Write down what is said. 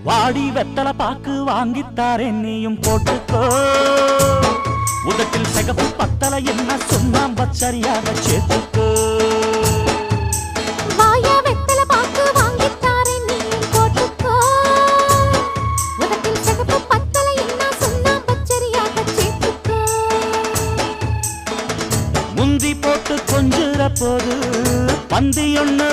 வாடி வெத்தல பாக்கு வாங்கித்தாரே நீயும் போட்டுக்கோ உதட்டில் சிகப்பு பத்தல என்ன சொன்னாம் பச்சரியாக சேர்த்துக்கோ வாயா வெத்தல பாக்கு வாங்கித்தாரே நீயும் போட்டுக்கோ உதட்டில் சிகப்பு பத்தல என்ன சொன்னாம் பச்சரியாக சேர்த்துக்கோ முந்தி போட்டு கொஞ்சுற போது பந்தி ஒண்ணு